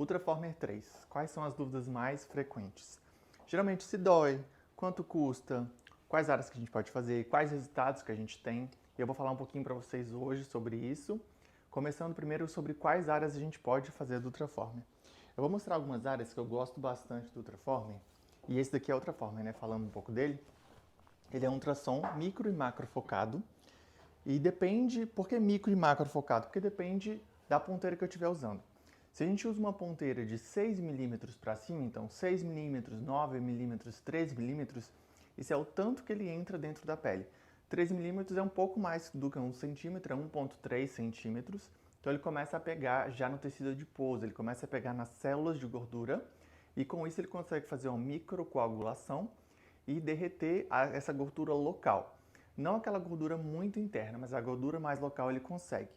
Ultraformer 3. Quais são as dúvidas mais frequentes? Geralmente se dói, quanto custa, quais áreas que a gente pode fazer, quais resultados que a gente tem. E eu vou falar um pouquinho para vocês hoje sobre isso. Começando primeiro sobre quais áreas a gente pode fazer do Ultraformer. Eu vou mostrar algumas áreas que eu gosto bastante do Ultraformer. E esse daqui é o Ultraformer, né? Falando um pouco dele. Ele é um ultrassom micro e macro focado. E depende, por que micro e macro focado? Porque depende da ponteira que eu estiver usando. Se a gente usa uma ponteira de 6 milímetros para cima, então 6 milímetros, 9 milímetros, 3 milímetros, isso é o tanto que ele entra dentro da pele. 3 milímetros é um pouco mais do que 1 centímetro, é 1,3 centímetros. Então ele começa a pegar já no tecido adiposo, ele começa a pegar nas células de gordura e com isso ele consegue fazer uma microcoagulação e derreter essa gordura local. Não aquela gordura muito interna, mas a gordura mais local ele consegue.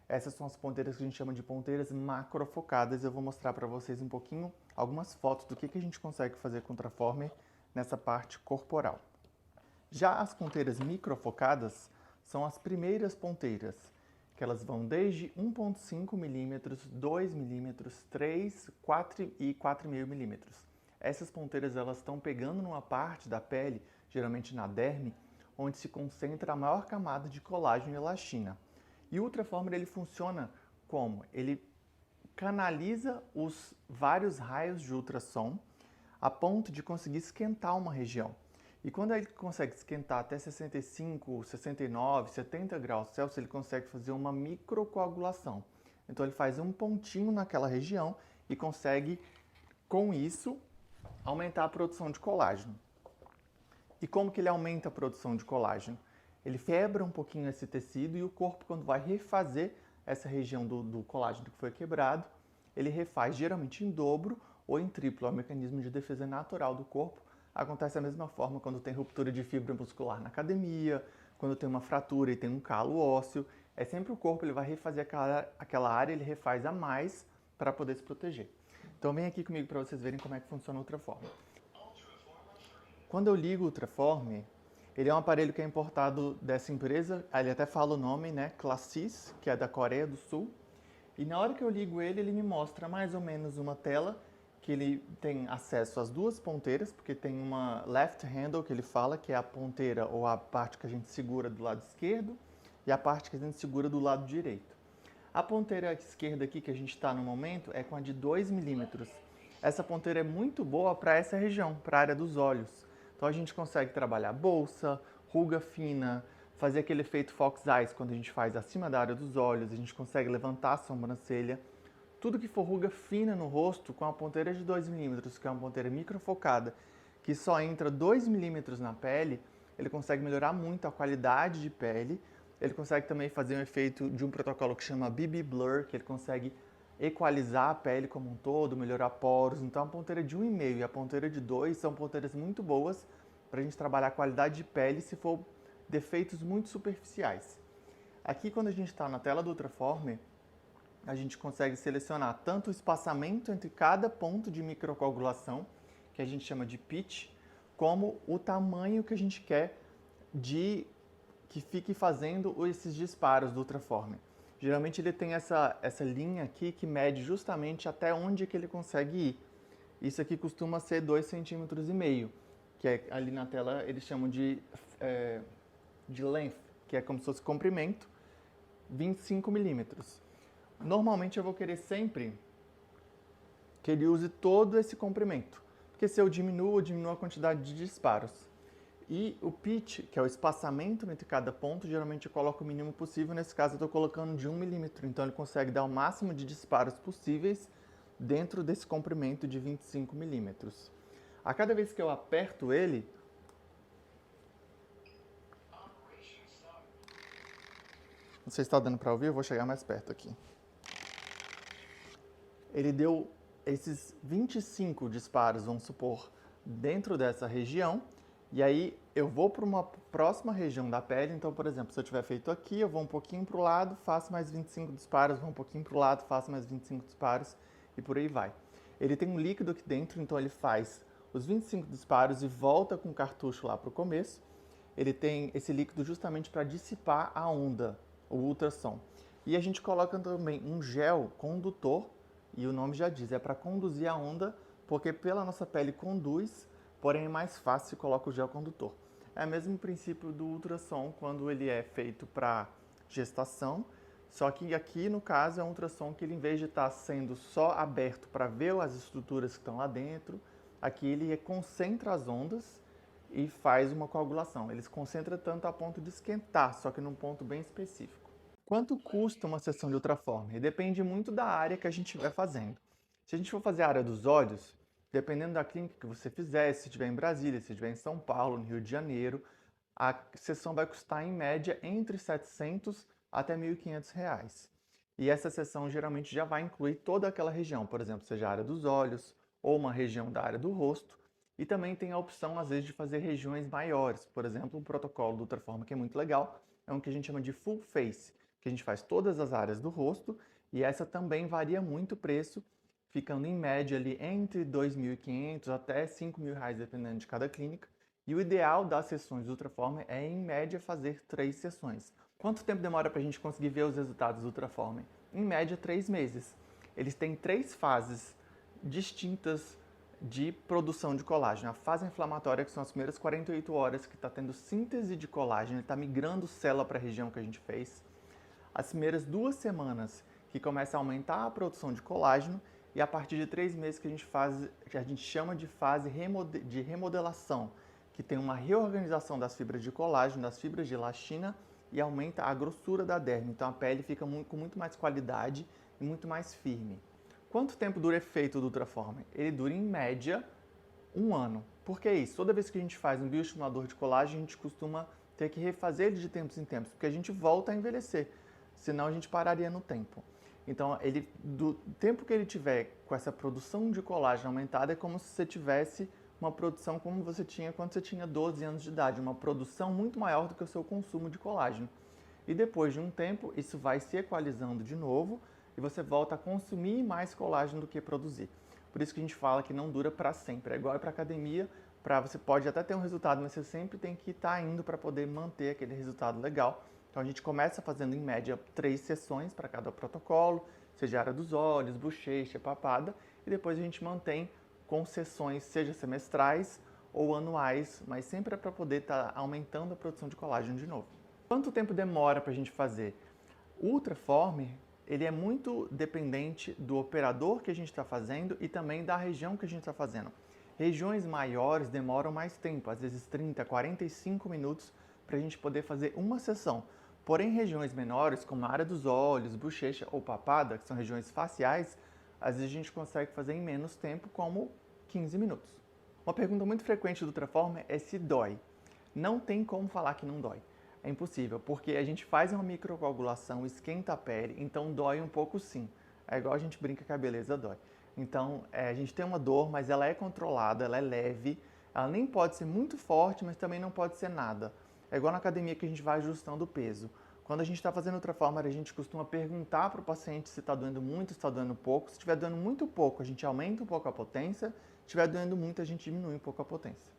Essas são as ponteiras que a gente chama de ponteiras macrofocadas. Eu vou mostrar para vocês um pouquinho algumas fotos do que a gente consegue fazer com o Ultraformer nessa parte corporal. Já as ponteiras microfocadas são as primeiras ponteiras, que elas vão desde 1,5 milímetros, 2 milímetros, 3, 4 e 4,5 milímetros. Essas ponteiras elas estão pegando numa parte da pele, geralmente na derme, onde se concentra a maior camada de colágeno e elastina. E o Ultraformer ele funciona como? Ele canaliza os vários raios de ultrassom a ponto de conseguir esquentar uma região. E quando ele consegue esquentar até 65, 69, 70 graus Celsius, ele consegue fazer uma microcoagulação. Então ele faz um pontinho naquela região e consegue, com isso, aumentar a produção de colágeno. E como que ele aumenta a produção de colágeno? Ele quebra um pouquinho esse tecido e o corpo, quando vai refazer essa região do colágeno que foi quebrado, ele refaz geralmente em dobro ou em triplo. É um mecanismo de defesa natural do corpo. Acontece da mesma forma quando tem ruptura de fibra muscular na academia, quando tem uma fratura e tem um calo ósseo. É sempre o corpo, ele vai refazer aquela área, ele refaz a mais para poder se proteger. Então vem aqui comigo para vocês verem como é que funciona o Ultraformer. Quando eu ligo o Ultraformer, ele é um aparelho que é importado dessa empresa, ele até fala o nome, né? Classis, que é da Coreia do Sul. E na hora que eu ligo ele, ele me mostra mais ou menos uma tela que ele tem acesso às duas ponteiras, porque tem uma left handle que ele fala, que é a ponteira ou a parte que a gente segura do lado esquerdo e a parte que a gente segura do lado direito. A ponteira esquerda aqui que a gente está no momento é com a de 2 milímetros. Essa ponteira é muito boa para essa região, para a área dos olhos. Então a gente consegue trabalhar bolsa, ruga fina, fazer aquele efeito fox eyes quando a gente faz acima da área dos olhos, a gente consegue levantar a sobrancelha. Tudo que for ruga fina no rosto, com a ponteira de 2 milímetros, que é uma ponteira microfocada, que só entra 2 milímetros na pele, ele consegue melhorar muito a qualidade de pele. Ele consegue também fazer um efeito de um protocolo que chama BB Blur, que ele consegue equalizar a pele como um todo, melhorar poros. Então a ponteira de 1,5 e a ponteira de 2 são ponteiras muito boas para a gente trabalhar a qualidade de pele se for defeitos muito superficiais. Aqui quando a gente está na tela do Ultraformer, a gente consegue selecionar tanto o espaçamento entre cada ponto de microcoagulação, que a gente chama de pitch, como o tamanho que a gente quer que fique fazendo esses disparos do Ultraformer. Geralmente ele tem essa linha aqui que mede justamente até onde que ele consegue ir. Isso aqui costuma ser 2,5 centímetros, que é, ali na tela eles chamam de length, que é como se fosse comprimento, 25 milímetros. Normalmente eu vou querer sempre que ele use todo esse comprimento, porque se eu diminuo a quantidade de disparos. E o pitch, que é o espaçamento entre cada ponto, geralmente eu coloco o mínimo possível. Nesse caso eu estou colocando de 1 milímetro, então ele consegue dar o máximo de disparos possíveis dentro desse comprimento de 25 milímetros. A cada vez que eu aperto ele, não sei se está dando para ouvir, eu vou chegar mais perto aqui. Ele deu esses 25 disparos, vamos supor, dentro dessa região. E aí eu vou para uma próxima região da pele. Então, por exemplo, se eu tiver feito aqui, eu vou um pouquinho para o lado, faço mais 25 disparos, vou um pouquinho para o lado, faço mais 25 disparos e por aí vai. Ele tem um líquido aqui dentro, então ele faz os 25 disparos e volta com o cartucho lá para o começo. Ele tem esse líquido justamente para dissipar a onda, o ultrassom. E a gente coloca também um gel condutor e o nome já diz, é para conduzir a onda, porque pela nossa pele conduz, porém é mais fácil se coloca o gel condutor. É o mesmo princípio do ultrassom quando ele é feito para gestação, só que aqui no caso é um ultrassom que ele, em vez de estar sendo só aberto para ver as estruturas que estão lá dentro, aqui ele concentra as ondas e faz uma coagulação. Ele se concentra tanto a ponto de esquentar, só que num ponto bem específico. Quanto custa uma sessão de ultraforme? Depende muito da área que a gente estiver fazendo. Se a gente for fazer a área dos olhos, dependendo da clínica que você fizer, se estiver em Brasília, se estiver em São Paulo, no Rio de Janeiro, a sessão vai custar em média entre 700 até R$ 1.500. E essa sessão geralmente já vai incluir toda aquela região, por exemplo, seja a área dos olhos ou uma região da área do rosto. E também tem a opção, às vezes, de fazer regiões maiores. Por exemplo, um protocolo do Ultraforma que é muito legal é um que a gente chama de Full Face, que a gente faz todas as áreas do rosto, e essa também varia muito o preço, ficando em média ali entre R$ 2.500 até R$ 5.000, dependendo de cada clínica. E o ideal das sessões do Ultraformer é, em média, fazer 3 sessões. Quanto tempo demora para a gente conseguir ver os resultados do Ultraformer? Em média, 3 meses. Eles têm 3 fases distintas de produção de colágeno. A fase inflamatória, que são as primeiras 48 horas, que está tendo síntese de colágeno, ele está migrando célula para a região que a gente fez. As primeiras 2 semanas, que começa a aumentar a produção de colágeno, e a partir de 3 meses que a gente chama de fase de remodelação, que tem uma reorganização das fibras de colágeno, das fibras de elastina, e aumenta a grossura da derme. Então a pele fica com muito mais qualidade e muito mais firme. Quanto tempo dura o efeito do Ultraformer? Ele dura, em média, 1 ano. Por que isso? Toda vez que a gente faz um bioestimulador de colágeno, a gente costuma ter que refazer ele de tempos em tempos, porque a gente volta a envelhecer, senão a gente pararia no tempo. Então, do tempo que ele tiver com essa produção de colágeno aumentada, é como se você tivesse uma produção como você tinha quando você tinha 12 anos de idade, uma produção muito maior do que o seu consumo de colágeno. E depois de um tempo, isso vai se equalizando de novo e você volta a consumir mais colágeno do que produzir. Por isso que a gente fala que não dura para sempre. É igual para academia, você pode até ter um resultado, mas você sempre tem que estar indo para poder manter aquele resultado legal. Então a gente começa fazendo em média 3 sessões para cada protocolo, seja a área dos olhos, bochecha, papada, e depois a gente mantém com sessões, seja semestrais ou anuais, mas sempre é para poder estar aumentando a produção de colágeno de novo. Quanto tempo demora para a gente fazer? O Ultraformer, ele é muito dependente do operador que a gente está fazendo e também da região que a gente está fazendo. Regiões maiores demoram mais tempo, às vezes 30, 45 minutos, para a gente poder fazer uma sessão. Porém, regiões menores, como a área dos olhos, bochecha ou papada, que são regiões faciais, às vezes a gente consegue fazer em menos tempo, como 15 minutos. Uma pergunta muito frequente do Ultraformer é se dói. Não tem como falar que não dói. É impossível, porque a gente faz uma microcoagulação, esquenta a pele, então dói um pouco sim. É igual a gente brinca que a beleza dói. Então, a gente tem uma dor, mas ela é controlada, ela é leve, ela nem pode ser muito forte, mas também não pode ser nada. É igual na academia que a gente vai ajustando o peso. Quando a gente está fazendo Ultraformer, a gente costuma perguntar para o paciente se está doendo muito, se está doendo pouco. Se estiver doendo muito pouco, a gente aumenta um pouco a potência. Se estiver doendo muito, a gente diminui um pouco a potência.